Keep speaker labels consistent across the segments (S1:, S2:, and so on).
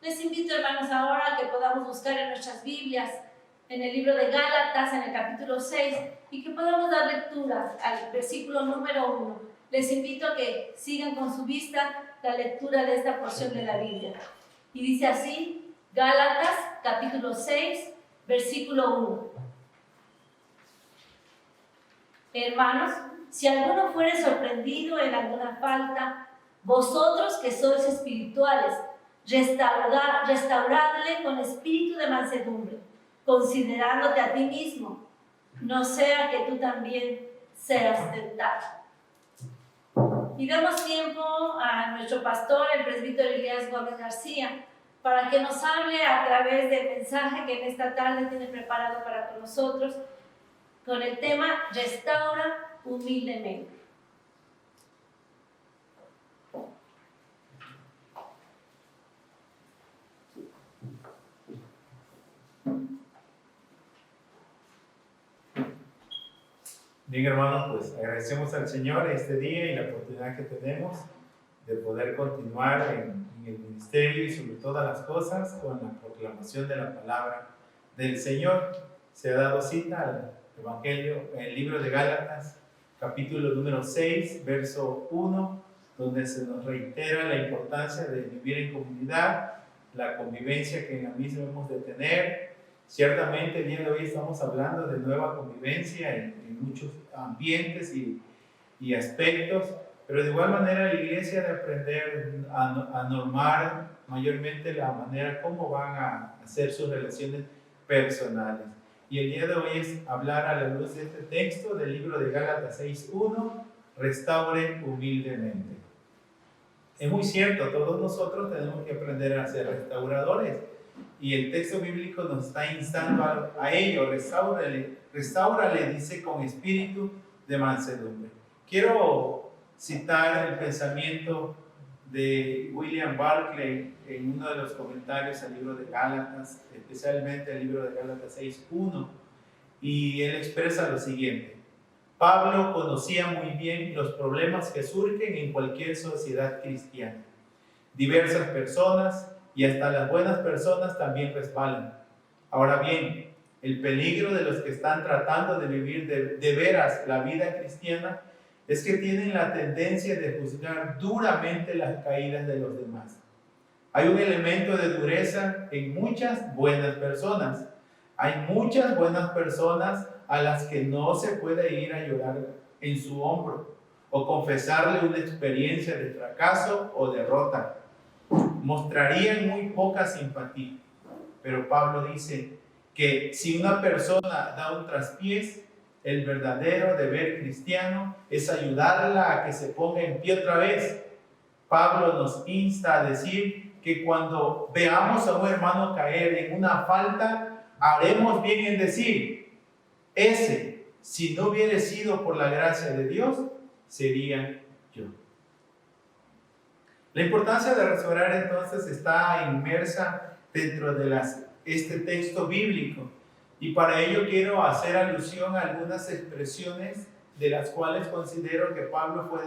S1: Les invito, hermanos, ahora a que podamos buscar en nuestras Biblias, en el libro de Gálatas, en el capítulo 6, y que podamos dar lectura al versículo número 1. Les invito a que sigan con su vista la lectura de esta porción de la Biblia. Y dice así, Gálatas, capítulo 6, versículo 1. Hermanos, si alguno fuere sorprendido en alguna falta, vosotros que sois espirituales, restauradle con espíritu de mansedumbre, considerándote a ti mismo, no sea que tú también seas tentado. Y damos tiempo a nuestro pastor, el presbítero Elías Gómez García, para que nos hable a través del mensaje que en esta tarde tiene preparado para con nosotros, con el tema Restaura humildemente.
S2: Bien, hermanos, pues agradecemos al Señor este día y la oportunidad que tenemos de poder continuar en el ministerio y sobre todas las cosas con la proclamación de la palabra del Señor. Se ha dado cita al Evangelio, el libro de Gálatas, capítulo número 6, verso 1, donde se nos reitera la importancia de vivir en comunidad, la convivencia que en la misma hemos de tener. Ciertamente el día de hoy estamos hablando de nueva convivencia en muchos ambientes y aspectos, pero de igual manera la iglesia debe aprender a normar mayormente la manera como van a hacer sus relaciones personales. Y el día de hoy es hablar a la luz de este texto del libro de Gálatas 6.1, restaure humildemente. Es muy cierto, todos nosotros tenemos que aprender a ser restauradores. Y el texto bíblico nos está instando a ello. Restáurale, dice, con espíritu de mansedumbre. Quiero citar el pensamiento de William Barclay en uno de los comentarios al libro de Gálatas, especialmente el libro de Gálatas 6.1, y él expresa lo siguiente: Pablo conocía muy bien los problemas que surgen en cualquier sociedad cristiana. Diversas personas y hasta las buenas personas también resbalan. Ahora bien, el peligro de los que están tratando de vivir de veras la vida cristiana es que tienen la tendencia de juzgar duramente las caídas de los demás. Hay un elemento de dureza en muchas buenas personas. Hay muchas buenas personas a las que no se puede ir a llorar en su hombro o confesarle una experiencia de fracaso o derrota. Mostrarían muy poca simpatía. Pero Pablo dice que si una persona da un traspiés, el verdadero deber cristiano es ayudarla a que se ponga en pie otra vez. Pablo nos insta a decir que cuando veamos a un hermano caer en una falta, haremos bien en decir: ese, si no hubiera sido por la gracia de Dios, sería yo. La importancia de restaurar entonces está inmersa dentro de este texto bíblico, y para ello quiero hacer alusión a algunas expresiones de las cuales considero que Pablo fue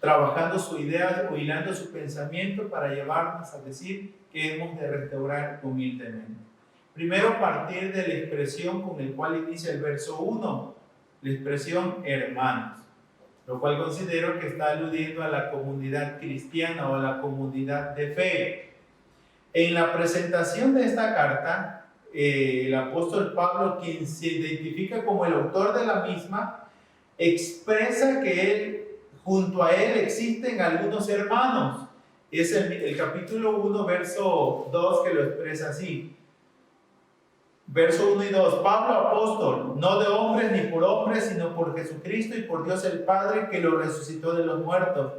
S2: trabajando su idea o hilando su pensamiento para llevarnos a decir que hemos de restaurar humildemente. Primero, partir de la expresión con la cual inicia el verso 1, la expresión hermanos, lo cual considero que está aludiendo a la comunidad cristiana o a la comunidad de fe. En la presentación de esta carta, el apóstol Pablo, quien se identifica como el autor de la misma, expresa que junto a él existen algunos hermanos. Es el capítulo 1, verso 2, que lo expresa así. Verso 1 y 2, Pablo apóstol, no de hombres ni por hombres, sino por Jesucristo y por Dios el Padre, que lo resucitó de los muertos,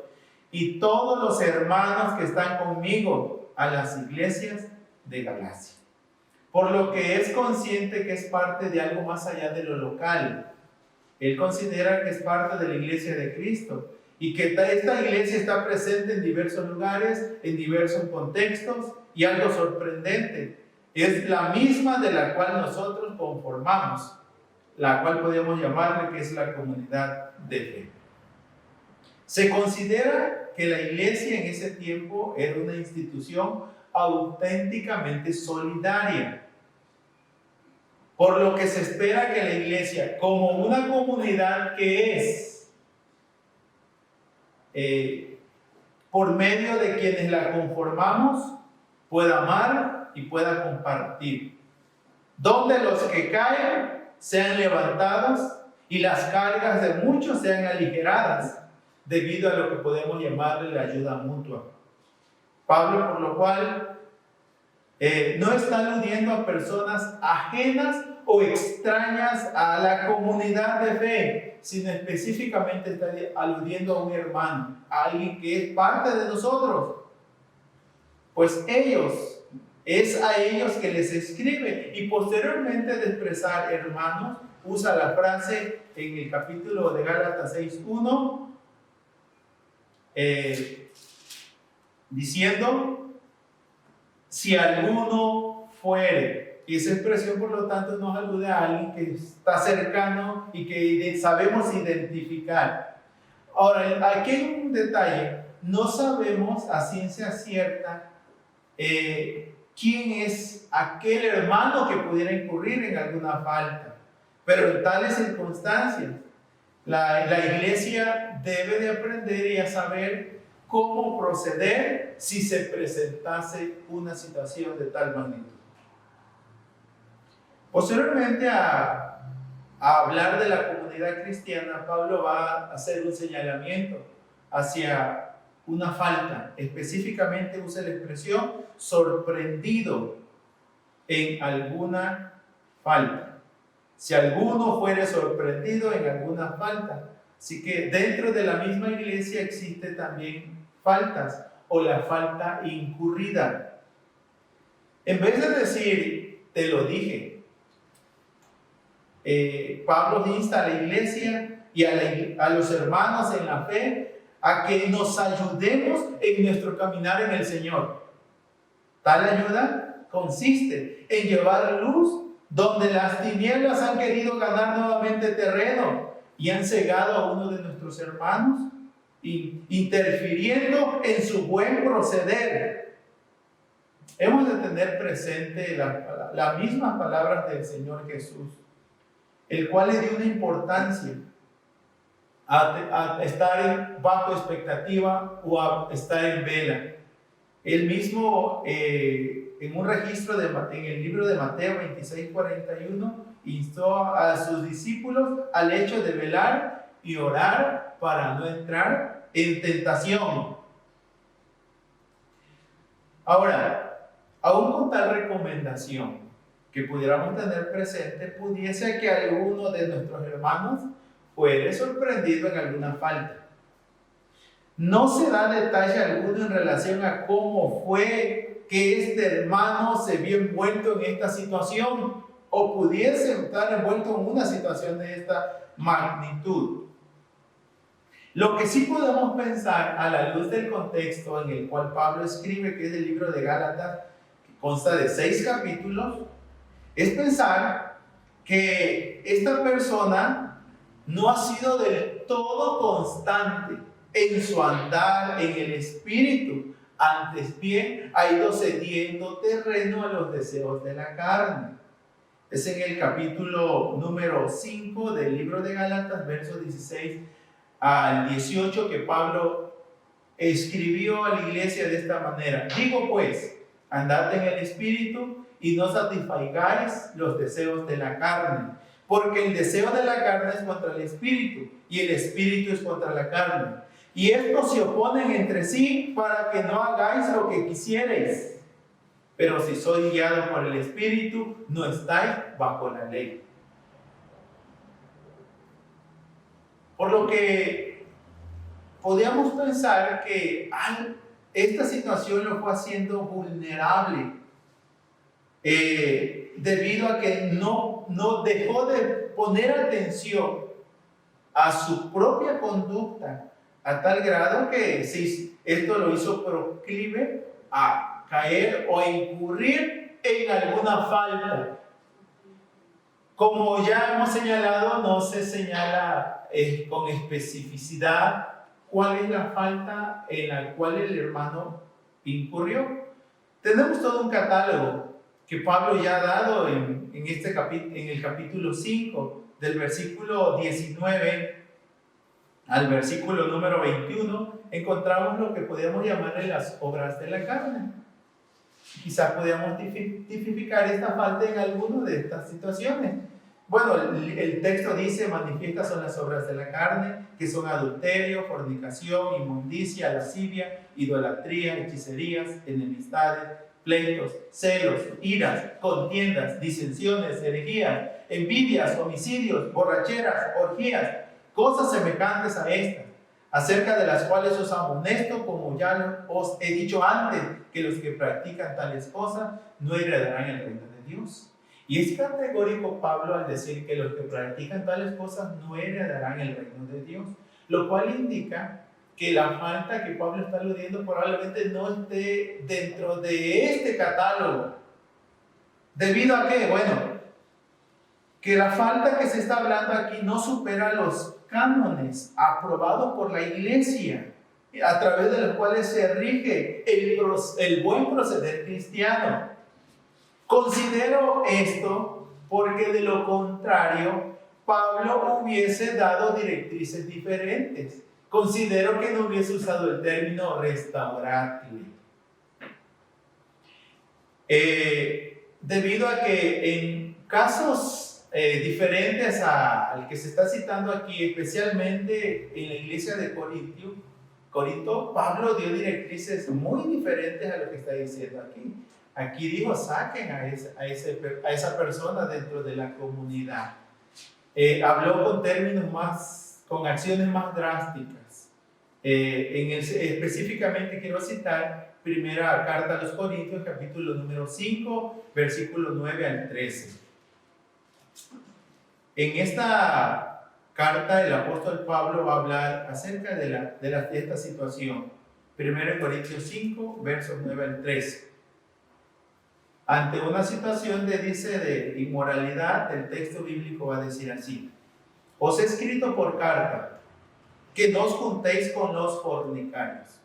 S2: y todos los hermanos que están conmigo, a las iglesias de Galacia. Por lo que es consciente que es parte de algo más allá de lo local. Él considera que es parte de la iglesia de Cristo, y que esta iglesia está presente en diversos lugares, en diversos contextos, y algo sorprendente: es la misma de la cual nosotros conformamos, la cual podemos llamarle que es la comunidad de fe. Se considera que la iglesia en ese tiempo era una institución auténticamente solidaria. Por lo que se espera que la iglesia, como una comunidad que es, por medio de quienes la conformamos, pueda amar y pueda compartir. Donde los que caen sean levantados y las cargas de muchos sean aligeradas, debido a lo que podemos llamarle la ayuda mutua. Pablo, por lo cual, no está aludiendo a personas ajenas o extrañas a la comunidad de fe, sino específicamente está aludiendo a un hermano, a alguien que es parte de nosotros. Pues es a ellos que les escribe, y posteriormente de expresar hermanos, usa la frase en el capítulo de Gálatas 6:1, diciendo, si alguno fuere. Y esa expresión, por lo tanto, nos alude a alguien que está cercano y que sabemos identificar. Ahora, aquí hay un detalle. No sabemos a ciencia cierta quién es aquel hermano que pudiera incurrir en alguna falta. Pero en tales circunstancias, la iglesia debe de aprender y a saber cómo proceder si se presentase una situación de tal magnitud. Posteriormente a hablar de la comunidad cristiana, Pablo va a hacer un señalamiento hacia una falta. Específicamente usa la expresión sorprendido en alguna falta. Si alguno fuere sorprendido en alguna falta. Así que dentro de la misma iglesia existe también faltas o la falta incurrida. En vez de decir, te lo dije, Pablo insta a la iglesia y a los hermanos en la fe a que nos ayudemos en nuestro caminar en el Señor. Tal ayuda consiste en llevar luz donde las tinieblas han querido ganar nuevamente terreno y han cegado a uno de nuestros hermanos, interfiriendo en su buen proceder. Hemos de tener presente las mismas palabras del Señor Jesús, el cual le dio una importancia a estar bajo expectativa o a estar en vela. Él mismo, en un registro en el libro de Mateo 26:41, instó a sus discípulos al hecho de velar y orar para no entrar en tentación. Ahora, aún con tal recomendación que pudiéramos tener presente, pudiese que alguno de nuestros hermanos fuere sorprendido en alguna falta. No se da detalle alguno en relación a cómo fue que este hermano se vio envuelto en esta situación o pudiese estar envuelto en una situación de esta magnitud. Lo que sí podemos pensar a la luz del contexto en el cual Pablo escribe, que es el libro de Gálatas, que consta de 6 capítulos, es pensar que esta persona no ha sido del todo constante en su andar en el espíritu, antes bien ha ido cediendo terreno a los deseos de la carne. Es en el capítulo número 5 del libro de Gálatas, versos 16 al 18, que Pablo escribió a la iglesia de esta manera: digo pues, andad en el espíritu y no satisfagáis los deseos de la carne, porque el deseo de la carne es contra el espíritu y el espíritu es contra la carne, y estos se oponen entre sí para que no hagáis lo que quisierais. Pero si sois guiados por el espíritu, no estáis bajo la ley. Por lo que podríamos pensar que esta situación lo fue haciendo vulnerable, debido a que no dejó de poner atención a su propia conducta, a tal grado que esto lo hizo proclive a caer o a incurrir en alguna falta. Como ya hemos señalado, no se señala con especificidad cuál es la falta en la cual el hermano incurrió. Tenemos todo un catálogo que Pablo ya ha dado en el capítulo 5, del versículo 19 al versículo número 21, encontramos lo que podríamos llamarle las obras de la carne. Quizás podríamos tipificar esta falta en alguna de estas situaciones. Bueno, el texto dice: manifiestas son las obras de la carne, que son adulterio, fornicación, inmundicia, lascivia, idolatría, hechicerías, enemistades, pleitos, celos, iras, contiendas, disensiones, herejías, envidias, homicidios, borracheras, orgías, cosas semejantes a estas, acerca de las cuales os amonesto, como ya os he dicho antes, que los que practican tales cosas no heredarán el reino de Dios. Y es categórico Pablo al decir que los que practican tales cosas no heredarán el reino de Dios, lo cual indica que la falta que Pablo está aludiendo probablemente no esté dentro de este catálogo. ¿Debido a qué? Bueno, que la falta que se está hablando aquí no supera los cánones aprobados por la iglesia, a través de los cuales se rige el buen proceder cristiano. Considero esto porque de lo contrario Pablo hubiese dado directrices diferentes. Considero que no hubiese usado el término restaurable. Debido a que en casos diferentes al que se está citando aquí, especialmente en la iglesia de Corinto, Pablo dio directrices muy diferentes a lo que está diciendo aquí. Aquí dijo: saquen a esa persona dentro de la comunidad. Habló con términos con acciones más drásticas. Específicamente quiero citar primera carta a los Corintios, capítulo número 5, versículo 9 al 13. En esta carta el apóstol Pablo va a hablar acerca de esta situación. 1 Corintios 5, versos 9 al 13. Ante una situación de inmoralidad, el texto bíblico va a decir así: os he escrito por carta que no os juntéis con los fornicarios.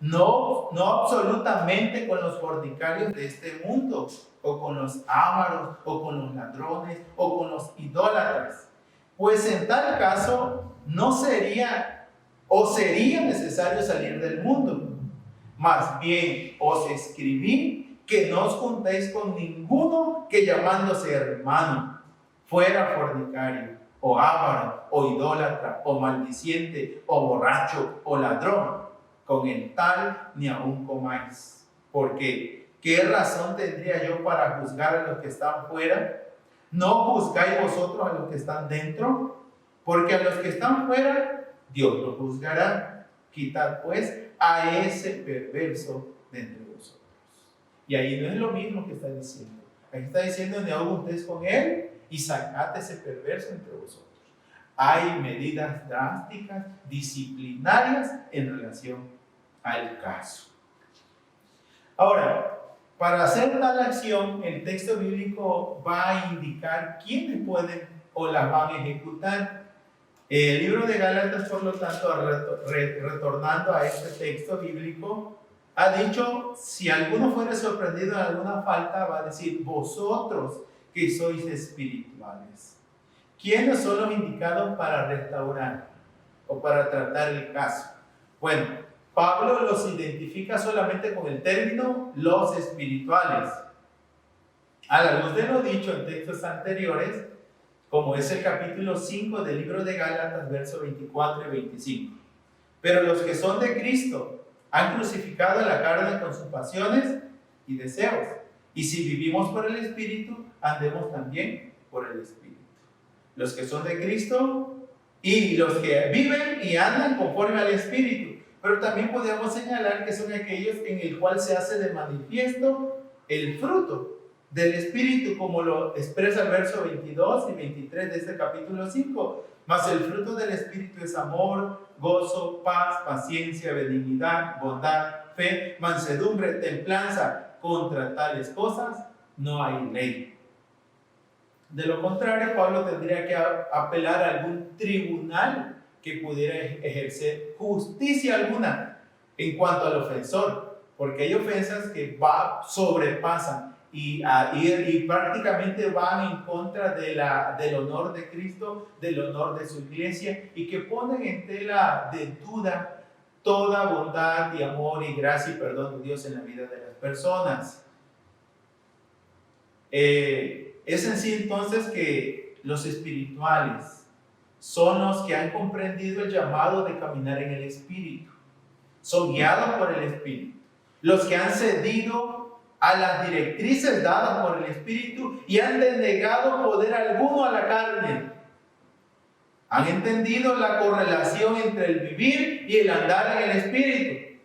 S2: No absolutamente con los fornicarios de este mundo, o con los ávaros, o con los ladrones, o con los idólatras. Pues en tal caso no sería necesario salir del mundo. Más bien os escribí que no os juntéis con ninguno que, llamándose hermano, fuera fornicario, o avaro, o idólatra, o maldiciente, o borracho, o ladrón. Con el tal ni aun comáis. Porque ¿qué razón tendría yo para juzgar a los que están fuera? ¿No juzgáis vosotros a los que están dentro? Porque a los que están fuera Dios los juzgará. Quitad pues a ese perverso de entre vosotros. Y ahí no es lo mismo que está diciendo. Ahí está diciendo: ni aun juntéis con él y sacad ese perverso entre vosotros. Hay medidas drásticas, disciplinarias en relación al caso. Ahora, para hacer tal acción, el texto bíblico va a indicar quiénes pueden o las van a ejecutar. El libro de Gálatas, por lo tanto, retornando a este texto bíblico, ha dicho: si alguno fuera sorprendido en alguna falta, va a decir: vosotros que sois espirituales. ¿Quiénes son los indicados para restaurar o para tratar el caso? Bueno, Pablo los identifica solamente con el término los espirituales. A la luz de lo dicho en textos anteriores, como es el capítulo 5 del libro de Gálatas, versos 24 y 25. Pero los que son de Cristo han crucificado la carne con sus pasiones y deseos. Y si vivimos por el Espíritu, andemos también por el Espíritu. Los que son de Cristo y los que viven y andan conforme al Espíritu. Pero también podemos señalar que son aquellos en el cual se hace de manifiesto el fruto del Espíritu, como lo expresa el verso 22 y 23 de este capítulo 5. Mas el fruto del Espíritu es amor, gozo, paz, paciencia, benignidad, bondad, fe, mansedumbre, templanza. Contra tales cosas no hay ley. De lo contrario, Pablo tendría que apelar a algún tribunal que pudiera ejercer justicia alguna en cuanto al ofensor, porque hay ofensas que sobrepasan y prácticamente van en contra del honor de Cristo, del honor de su iglesia, y que ponen en tela de duda toda bondad y amor y gracia y perdón de Dios en la vida de las personas. Es en sí entonces que los espirituales son los que han comprendido el llamado de caminar en el Espíritu, son guiados por el Espíritu, los que han cedido a las directrices dadas por el Espíritu y han denegado poder alguno a la carne. Han entendido la correlación entre el vivir y el andar en el Espíritu.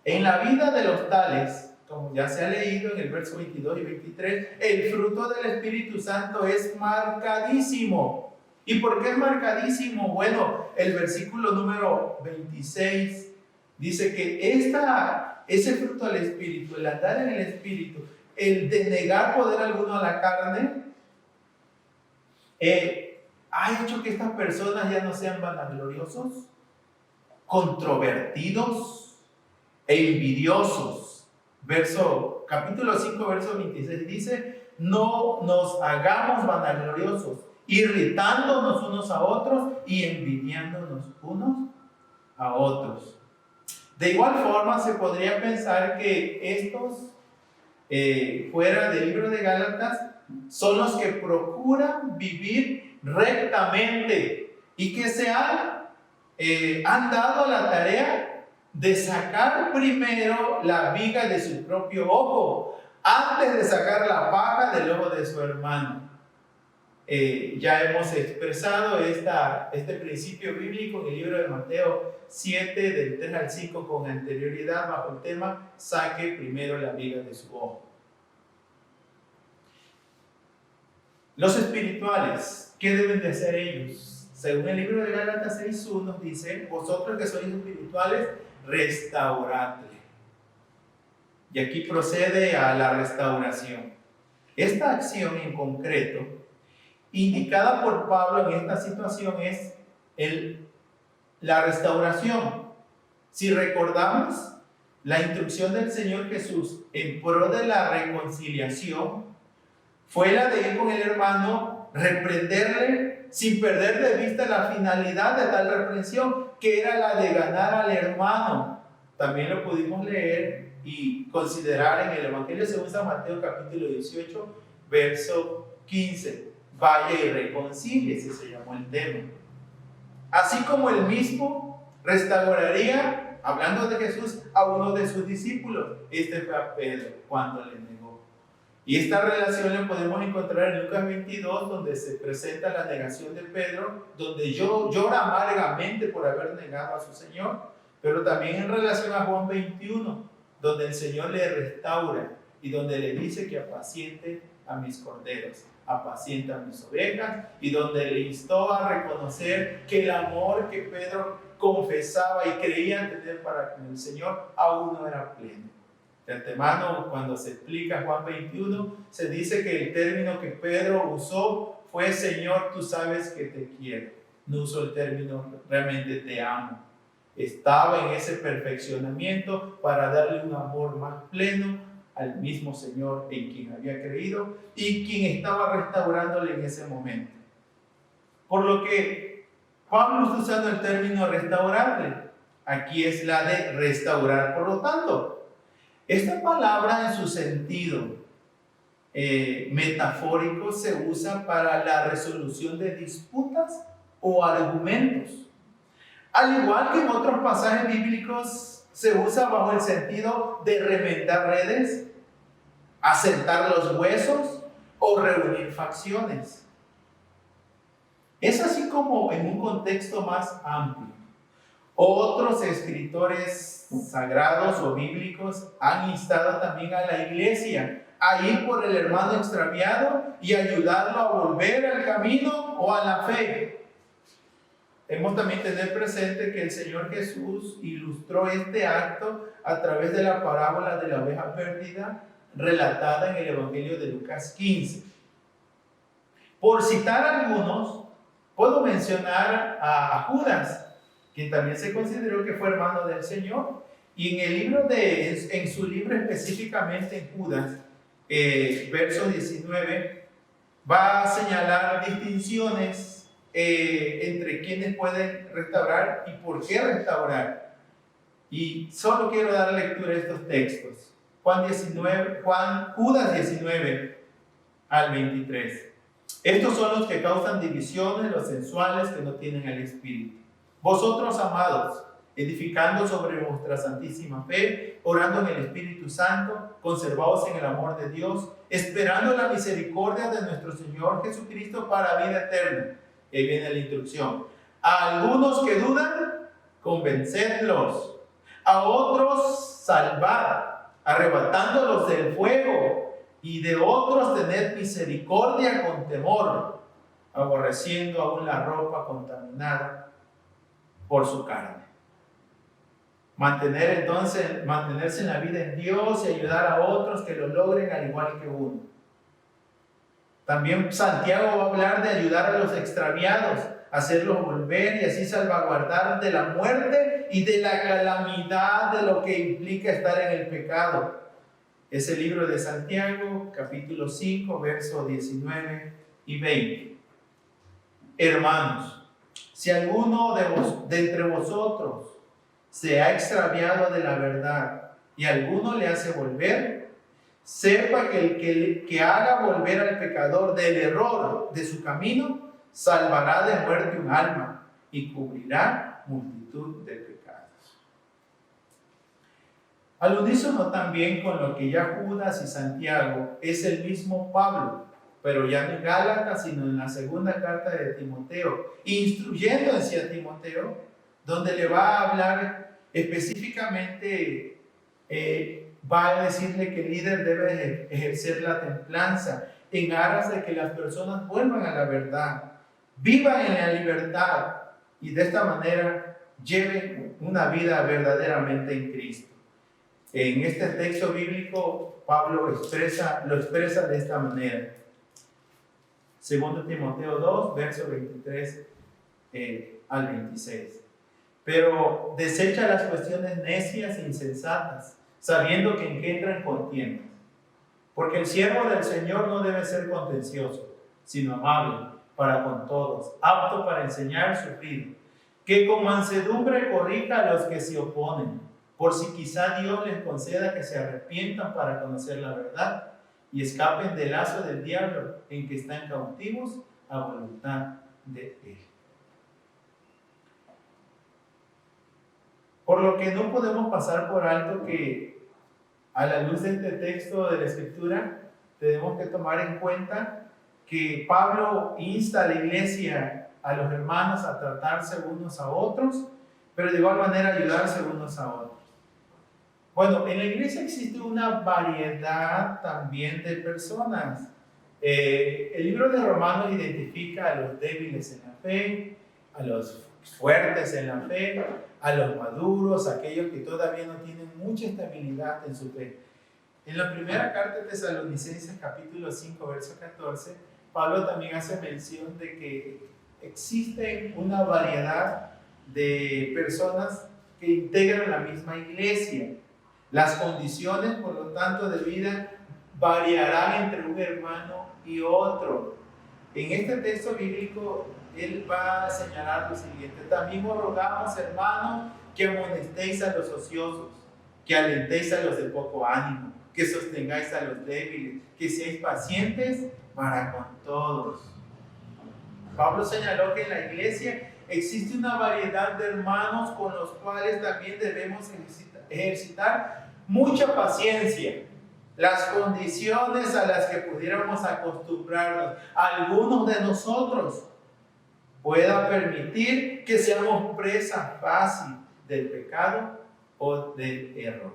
S2: En la vida de los tales, como ya se ha leído en el verso 22 y 23, el fruto del Espíritu Santo es marcadísimo. ¿Y por qué es marcadísimo? Bueno, el versículo número 26 dice que ese fruto del Espíritu, el andar en el Espíritu, el denegar poder alguno a la carne, ha hecho que estas personas ya no sean vanagloriosos, controvertidos e envidiosos. Capítulo 5, verso 26 dice: no nos hagamos vanagloriosos, irritándonos unos a otros y envidiándonos unos a otros. De igual forma, se podría pensar que estos, fuera del libro de Gálatas, son los que procuran vivir rectamente y que se han dado la tarea de sacar primero la viga de su propio ojo antes de sacar la paja del ojo de su hermano. Ya hemos expresado este principio bíblico en el libro de Mateo 7, del 3 al 5, con anterioridad, bajo el tema: saque primero la viga de su ojo. Los espirituales, ¿qué deben de hacer ellos? Según el libro de Gálatas 6:1 nos dice: vosotros que sois espirituales, restauradle. Y aquí procede a la restauración. Esta acción en concreto, indicada por Pablo en esta situación, es la restauración. Si recordamos, la instrucción del Señor Jesús en pro de la reconciliación fue la de ir con el hermano, reprenderle sin perder de vista la finalidad de tal reprensión, que era la de ganar al hermano. También lo pudimos leer y considerar en el Evangelio según San Mateo, capítulo 18, verso 15. Vaya y reconcíliese, se llamó el tema. Así como él mismo restauraría, hablando de Jesús, a uno de sus discípulos. Este fue a Pedro cuando le negó. Y esta relación la podemos encontrar en Lucas 22, donde se presenta la negación de Pedro, donde llora amargamente por haber negado a su Señor, pero también en relación a Juan 21, donde el Señor le restaura y donde le dice que apaciente a mis corderos, apacienta a mis ovejas, y donde le instó a reconocer que el amor que Pedro confesaba y creía tener para con el Señor aún no era pleno. De antemano, cuando se explica Juan 21, se dice que el término que Pedro usó fue: Señor, tú sabes que te quiero. No usó el término realmente te amo. Estaba en ese perfeccionamiento para darle un amor más pleno al mismo Señor en quien había creído y quien estaba restaurándole en ese momento. Por lo que Pablo está usando el término restaurarle. Aquí es la de restaurar. Por lo tanto, esta palabra en su sentido metafórico se usa para la resolución de disputas o argumentos. Al igual que en otros pasajes bíblicos, se usa bajo el sentido de remendar redes, asentar los huesos o reunir facciones. Es así como en un contexto más amplio. Otros escritores sagrados o bíblicos han instado también a la iglesia a ir por el hermano extraviado y ayudarlo a volver al camino o a la fe. Debemos también tener presente que el Señor Jesús ilustró este acto a través de la parábola de la oveja perdida relatada en el Evangelio de Lucas 15. Por citar algunos, puedo mencionar a Judas, quien también se consideró que fue hermano del Señor Y en su libro específicamente en Judas, verso 19, va a señalar distinciones entre quienes pueden restaurar y por qué restaurar. Y solo quiero dar lectura a estos textos. Judas 19 al 23. Estos son los que causan divisiones, los sensuales que no tienen el Espíritu. Vosotros, amados, edificando sobre vuestra santísima fe, orando en el Espíritu Santo, conservaos en el amor de Dios, esperando la misericordia de nuestro Señor Jesucristo para vida eterna. Y ahí viene la instrucción. A algunos que dudan, convencedlos. A otros, salvad, arrebatándolos del fuego. Y de otros, tened misericordia con temor, aborreciendo aún la ropa contaminada por su carne. Mantenerse en la vida en Dios y ayudar a otros que lo logren al igual que uno. También Santiago va a hablar de ayudar a los extraviados, hacerlos volver y así salvaguardar de la muerte y de la calamidad de lo que implica estar en el pecado. Es el libro de Santiago, capítulo 5, versos 19 y 20. Hermanos, si alguno de entre vosotros se ha extraviado de la verdad y alguno le hace volver, sepa que el que haga volver al pecador del error de su camino, salvará de muerte un alma y cubrirá multitud de pecados. Al unísono también con lo que ya Judas y Santiago, es el mismo Pablo, pero ya no en Gálatas, sino en la segunda carta de Timoteo, instruyendo hacia Timoteo, donde le va a hablar específicamente, va a decirle que el líder debe ejercer la templanza en aras de que las personas vuelvan a la verdad, vivan en la libertad y de esta manera lleven una vida verdaderamente en Cristo. En este texto bíblico, Pablo lo expresa de esta manera. 2 Timoteo 2, verso 23 al 26. Pero desecha las cuestiones necias e insensatas, sabiendo que engendran contiendas. Porque el siervo del Señor no debe ser contencioso, sino amable para con todos, apto para enseñar, sufrido, que con mansedumbre corrija a los que se oponen, por si quizá Dios les conceda que se arrepientan para conocer la verdad y escapen del lazo del diablo en que están cautivos a voluntad de Él. Por lo que no podemos pasar por alto que a la luz de este texto de la Escritura tenemos que tomar en cuenta que Pablo insta a la iglesia, a los hermanos a tratarse unos a otros, pero de igual manera ayudarse unos a otros. Bueno, en la iglesia existe una variedad también de personas. El libro de Romanos identifica a los débiles en la fe, a los fuertes en la fe, a los maduros, aquellos que todavía no tienen mucha estabilidad en su fe. En la primera carta de Tesalonicenses, capítulo 5, verso 14, Pablo también hace mención de que existen una variedad de personas que integran la misma iglesia. Las condiciones, por lo tanto, de vida variarán entre un hermano y otro. En este texto bíblico, él va a señalar lo siguiente: también os rogamos, hermanos, que amonestéis a los ociosos, que alentéis a los de poco ánimo, que sostengáis a los débiles, que seáis pacientes para con todos. Pablo señaló que en la iglesia existe una variedad de hermanos con los cuales también debemos ejercitar mucha paciencia. Las condiciones a las que pudiéramos acostumbrarnos algunos de nosotros pueda permitir que seamos presa fácil del pecado o del error.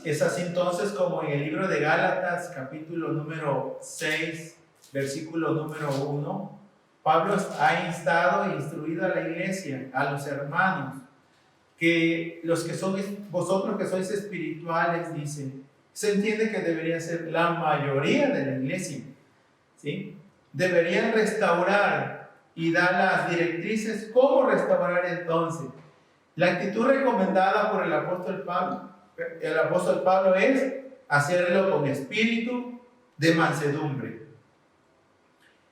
S2: Es así entonces como en el libro de Gálatas, capítulo número 6, versículo número 1, Pablo ha instado e instruido a la iglesia, a los hermanos, que vosotros que sois espirituales, dice, se entiende que debería ser la mayoría de la iglesia, ¿sí? Deberían restaurar y dar las directrices. ¿Cómo restaurar entonces? La actitud recomendada por el apóstol Pablo es hacerlo con espíritu de mansedumbre.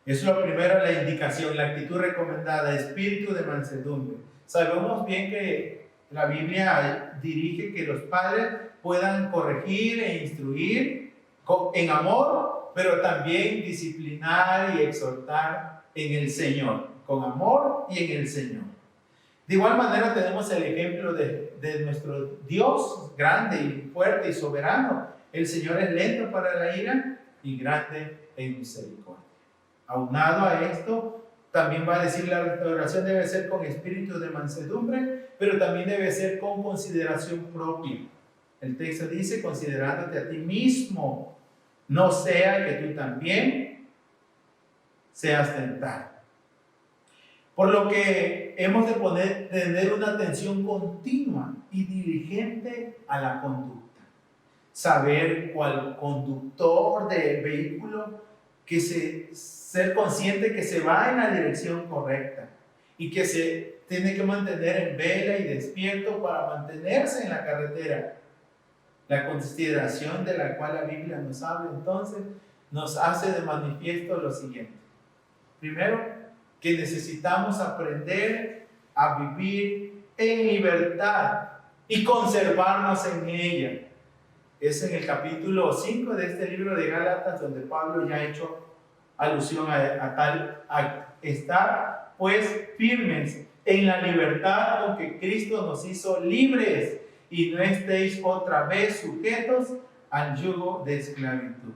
S2: Eso es lo primero, la indicación, la actitud recomendada, espíritu de mansedumbre. Sabemos bien que la Biblia dirige que los padres puedan corregir e instruir en amor, pero también disciplinar y exhortar en el Señor, con amor y en el Señor. De igual manera tenemos el ejemplo de nuestro Dios grande y fuerte y soberano. El Señor es lento para la ira y grande en misericordia. Aunado a esto, también va a decir la restauración debe ser con espíritu de mansedumbre, pero también debe ser con consideración propia. El texto dice, considerándote a ti mismo, no sea que tú también seas tentado. Por lo que hemos de tener una atención continua y diligente a la conducta. Saber cuál conductor del vehículo, ser consciente que se va en la dirección correcta y que se tiene que mantener en vela y despierto para mantenerse en la carretera. La consideración de la cual la Biblia nos habla entonces nos hace de manifiesto lo siguiente. Primero, que necesitamos aprender a vivir en libertad y conservarnos en ella. Es en el capítulo 5 de este libro de Gálatas donde Pablo ya ha hecho alusión a estar pues firmes en la libertad con que Cristo nos hizo libres y no estéis otra vez sujetos al yugo de esclavitud.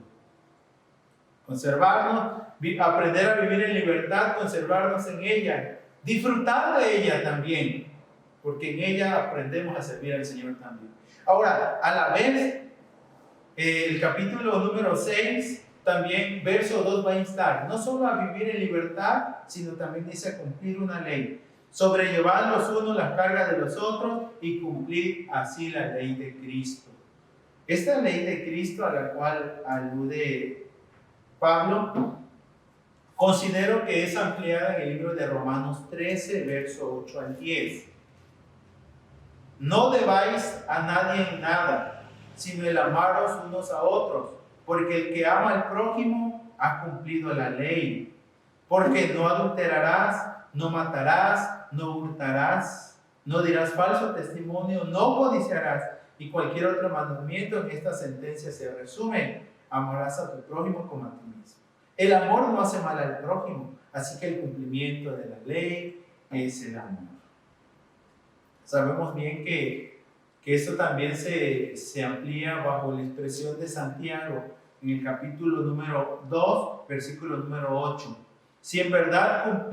S2: Conservarnos, aprender a vivir en libertad, conservarnos en ella, disfrutar de ella también, porque en ella aprendemos a servir al Señor también. Ahora, a la vez, el capítulo número 6, también verso 2 va a instar, no solo a vivir en libertad, sino también dice a cumplir una ley, sobrellevar los unos las cargas de los otros y cumplir así la ley de Cristo. Esta ley de Cristo a la cual alude Pablo, considero que es ampliada en el libro de Romanos 13, verso 8 al 10. No debáis a nadie en nada, sino el amaros unos a otros, porque el que ama al prójimo ha cumplido la ley. Porque no adulterarás, no matarás, no hurtarás, no dirás falso testimonio, no codiciarás, y cualquier otro mandamiento en esta sentencia se resume: amarás a tu prójimo como a ti mismo. El amor no hace mal al prójimo, así que el cumplimiento de la ley es el amor. Sabemos bien que esto también se amplía bajo la expresión de Santiago en el capítulo número 2, versículo número 8. Si en verdad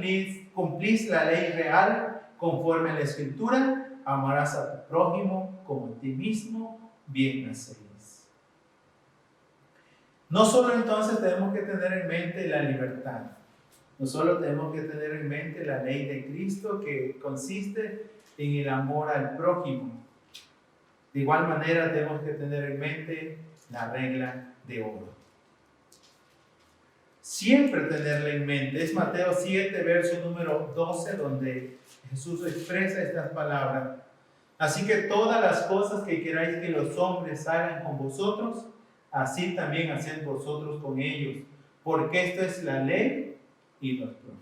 S2: cumplís la ley real conforme a la Escritura, amarás a tu prójimo como a ti mismo, bien hacéis. No solo entonces tenemos que tener en mente la libertad, no solo tenemos que tener en mente la ley de Cristo que consiste en el amor al prójimo. De igual manera tenemos que tener en mente la regla de oro. Siempre tenerla en mente. Es Mateo 7, verso número 12, donde Jesús expresa estas palabras. Así que todas las cosas que queráis que los hombres hagan con vosotros, así también haced vosotros con ellos, porque esto es la ley y los profetas.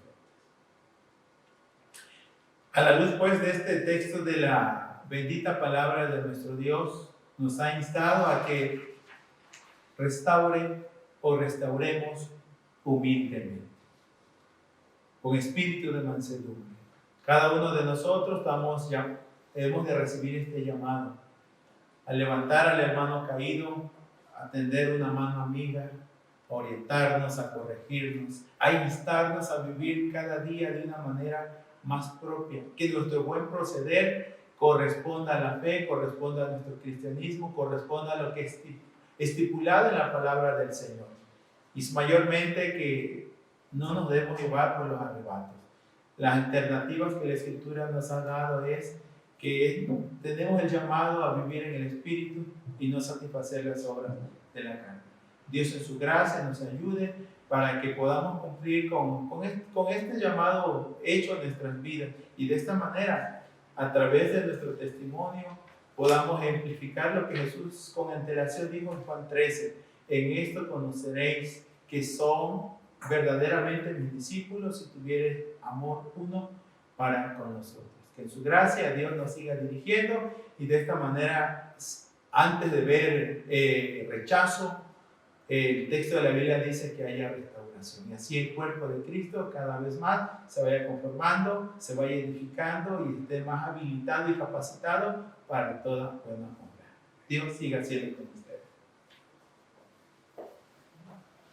S2: A la luz pues de este texto de la bendita palabra de nuestro Dios, nos ha instado a que restauremos humildemente, con espíritu de mansedumbre. Cada uno de nosotros debemos de recibir este llamado, a levantar al hermano caído, a tender una mano amiga, a orientarnos, a corregirnos, a instarnos a vivir cada día de una manera más propia, que nuestro buen proceder corresponda a la fe, corresponda a nuestro cristianismo, corresponda a lo que es estipulado en la palabra del Señor. Y mayormente que no nos debemos llevar por los arrebatos. Las alternativas que la Escritura nos ha dado es que tenemos el llamado a vivir en el Espíritu y no satisfacer las obras de la carne. Dios en su gracia nos ayude para que podamos cumplir con este llamado hecho en nuestras vidas y de esta manera a través de nuestro testimonio, podamos ejemplificar lo que Jesús con antelación dijo en Juan 13. En esto conoceréis que son verdaderamente mis discípulos si tuviereis amor uno para con los otros. Que en su gracia Dios nos siga dirigiendo y de esta manera, antes de ver rechazo, el texto de la Biblia dice que haya restauración. Y así el cuerpo de Cristo cada vez más se vaya conformando, se vaya edificando y esté más habilitado y capacitado para toda buena obra. Dios siga siendo con nosotros.